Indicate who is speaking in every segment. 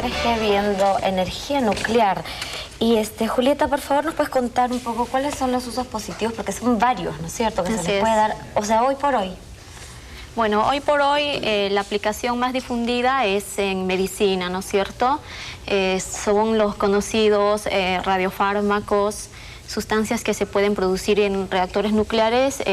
Speaker 1: 3G viendo energía nuclear. Y Julieta, por favor, ¿nos puedes contar un poco cuáles son los usos positivos? Porque son varios, ¿no es cierto? Que se les puede dar, o sea, hoy por hoy.
Speaker 2: Bueno, hoy por hoy la aplicación más difundida es en medicina, ¿no es cierto? Son los conocidos radiofármacos, sustancias que se pueden producir en reactores nucleares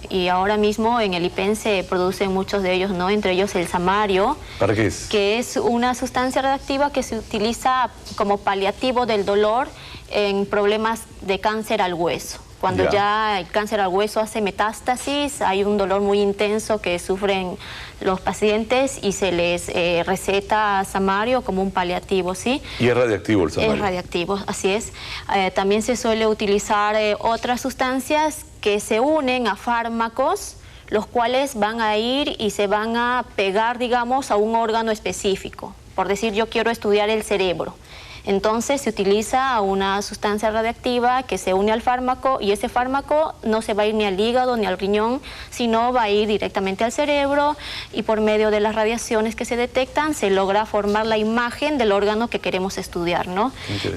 Speaker 2: y ahora mismo en el IPEN se producen muchos de ellos, ¿no? Entre ellos el samario.
Speaker 3: ¿Para qué es?
Speaker 2: Que es una sustancia radiactiva que se utiliza como paliativo del dolor en problemas de cáncer al hueso. Cuando ya el cáncer al hueso hace metástasis, hay un dolor muy intenso que sufren los pacientes y se les receta samario como un paliativo, ¿sí?
Speaker 3: ¿Y es radiactivo el samario?
Speaker 2: Es radiactivo, así es. También se suele utilizar otras sustancias que se unen a fármacos, los cuales van a ir y se van a pegar, digamos, a un órgano específico. Por decir, yo quiero estudiar el cerebro. Entonces se utiliza una sustancia radiactiva que se une al fármaco y ese fármaco no se va a ir ni al hígado ni al riñón, sino va a ir directamente al cerebro y por medio de las radiaciones que se detectan se logra formar la imagen del órgano que queremos estudiar, ¿no?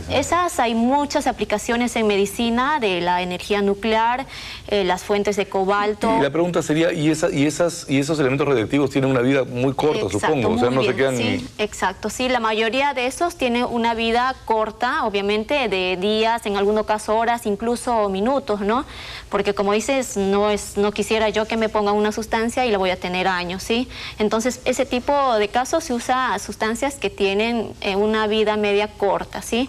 Speaker 2: Esas hay muchas aplicaciones en medicina de la energía nuclear, las fuentes de cobalto.
Speaker 3: Y la pregunta sería, ¿y esos elementos radiactivos tienen una vida muy corta, supongo? O sea, no se quedan
Speaker 2: ni... Exacto, sí, la mayoría de esos tienen una vida corta, obviamente, de días, en algunos casos horas, incluso minutos, ¿no? Porque como dices, no quisiera yo que me pongan una sustancia y la voy a tener años, ¿sí? Entonces, ese tipo de casos se usa sustancias que tienen una vida media corta, ¿sí?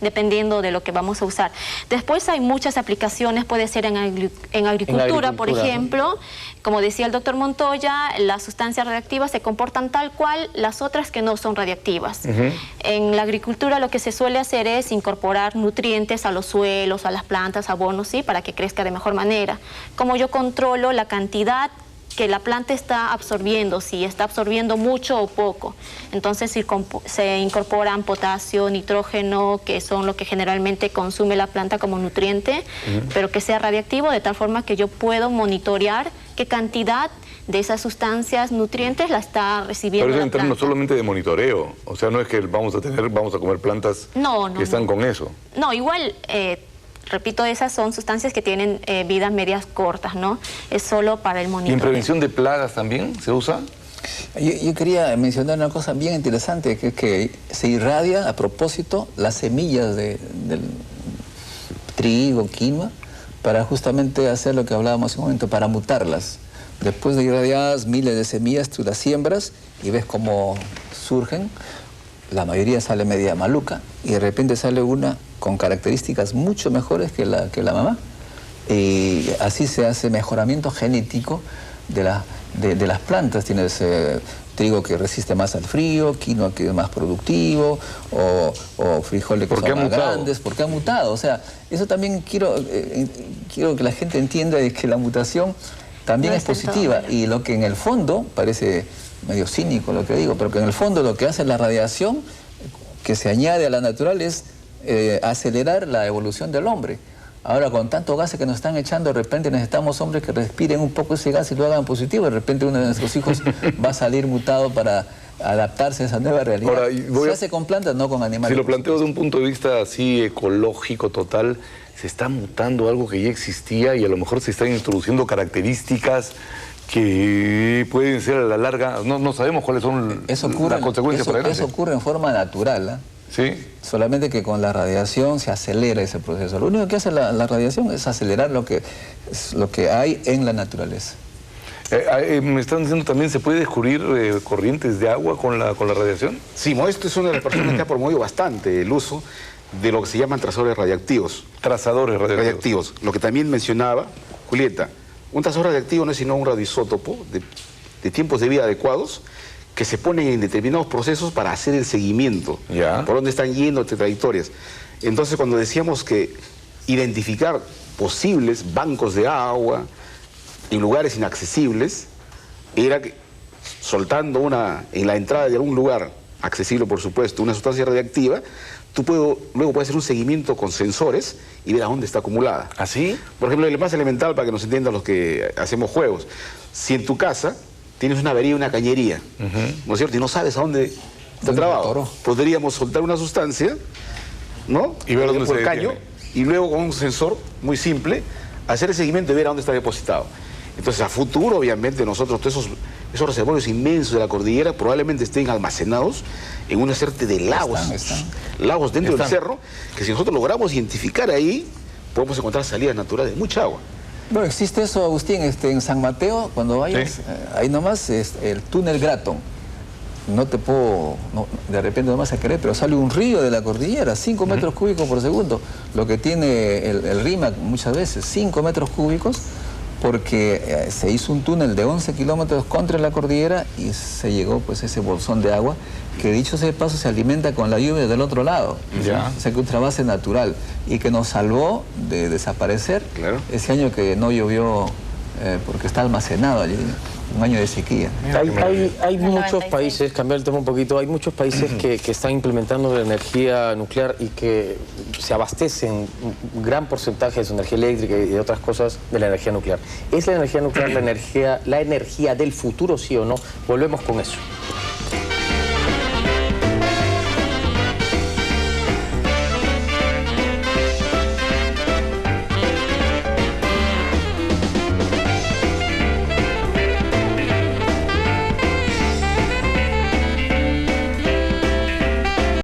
Speaker 2: Dependiendo de lo que vamos a usar. Después hay muchas aplicaciones, puede ser en agricultura, por ejemplo. Como decía el doctor Montoya, las sustancias radiactivas se comportan tal cual las otras que no son radiactivas. En la agricultura lo que se suele hacer es incorporar nutrientes a los suelos, a las plantas, abonos, ¿sí? Para que crezca de mejor manera. Como yo controlo la cantidad que la planta está absorbiendo, si está absorbiendo mucho o poco. Entonces se incorporan potasio, nitrógeno, que son lo que generalmente consume la planta como nutriente, pero que sea radiactivo de tal forma que yo puedo monitorear qué cantidad de esas sustancias nutrientes la está recibiendo.
Speaker 3: Pero eso
Speaker 2: la
Speaker 3: en términos
Speaker 2: planta.
Speaker 3: solamente de monitoreo, o sea, no es que vamos a comer plantas que están con eso.
Speaker 2: No, igual... repito, esas son sustancias que tienen vidas medias cortas, ¿no? Es solo para el monitoreo.
Speaker 3: ¿Y en prevención de plagas también se usa?
Speaker 4: Yo quería mencionar una cosa bien interesante, que es que se irradia a propósito las semillas del trigo, quinoa, para justamente hacer lo que hablábamos hace un momento, para mutarlas. Después de irradiadas miles de semillas, tú las siembras y ves cómo surgen. La mayoría sale media maluca y de repente sale una con características mucho mejores que la mamá. Y así se hace mejoramiento genético de las plantas. Tienes trigo que resiste más al frío, quinoa que es más productivo, o frijoles que son más grandes, porque ha mutado. O sea, eso también quiero que la gente entienda, es que la mutación también es positiva. Y lo que en el fondo parece medio cínico lo que digo, pero que en el fondo lo que hace la radiación que se añade a la natural es acelerar la evolución del hombre. Ahora, con tantos gases que nos están echando, de repente necesitamos hombres que respiren un poco ese gas y lo hagan positivo. De repente uno de nuestros hijos va a salir mutado para adaptarse a esa nueva realidad.
Speaker 3: Ahora,
Speaker 4: se hace con plantas, no con animales.
Speaker 3: Si lo planteo desde un punto de vista así ecológico total, se está mutando algo que ya existía y a lo mejor se están introduciendo características que pueden ser a la larga, no sabemos cuáles son las consecuencias para
Speaker 4: eso ocurre en forma natural, ¿eh?
Speaker 3: Sí.
Speaker 4: Solamente que con la radiación se acelera ese proceso. Lo único que hace la radiación es acelerar lo que hay en la naturaleza.
Speaker 3: Me están diciendo también, ¿se puede descubrir corrientes de agua con la radiación?
Speaker 5: Sí, Modesto es una de las personas que ha promovido bastante el uso de lo que se llaman trazadores radiactivos.
Speaker 3: Trazadores radiactivos.
Speaker 5: Lo que también mencionaba Julieta, un trazador radiactivo no es sino un radioisótopo de tiempos de vida adecuados que se ponen en determinados procesos para hacer el seguimiento, por dónde están yendo trayectorias. Entonces, cuando decíamos que identificar posibles bancos de agua en lugares inaccesibles, era que soltando en la entrada de algún lugar, accesible por supuesto, una sustancia radiactiva, luego puedes hacer un seguimiento con sensores y ver a dónde está acumulada.
Speaker 3: ¿Así? Por
Speaker 5: ejemplo, el más elemental para que nos entiendan los que hacemos juegos. Si en tu casa tienes una avería, una cañería, ¿no es cierto? Y no sabes a dónde está trabado. Podríamos soltar una sustancia, ¿no?
Speaker 3: Y ver dónde se
Speaker 5: el caño, y luego con un sensor muy simple, hacer el seguimiento y ver a dónde está depositado. Entonces, a futuro, obviamente, nosotros, todos esos reservorios inmensos de la cordillera probablemente estén almacenados en una serie de lagos. Lagos dentro del cerro, que si nosotros logramos identificar ahí, podemos encontrar salidas naturales de mucha agua.
Speaker 4: Bueno, existe eso, Agustín, en San Mateo, cuando vayas, ahí nomás es el túnel Gratton. No te puedo, de repente no vas a querer, pero sale un río de la cordillera, 5 metros cúbicos por segundo, lo que tiene el RIMAC muchas veces, 5 metros cúbicos, porque se hizo un túnel de 11 kilómetros contra la cordillera y se llegó pues ese bolsón de agua que, dicho sea de paso, se alimenta con la lluvia del otro lado. O sea que un trasvase natural y que nos salvó de desaparecer ese año que no llovió porque está almacenado allí. Un año de sequía.
Speaker 6: Hay muchos países, cambiar el tema un poquito, hay muchos países que están implementando la energía nuclear y que se abastecen un gran porcentaje de su energía eléctrica y de otras cosas de la energía nuclear. ¿Es la energía nuclear la energía del futuro, sí o no? Volvemos con eso.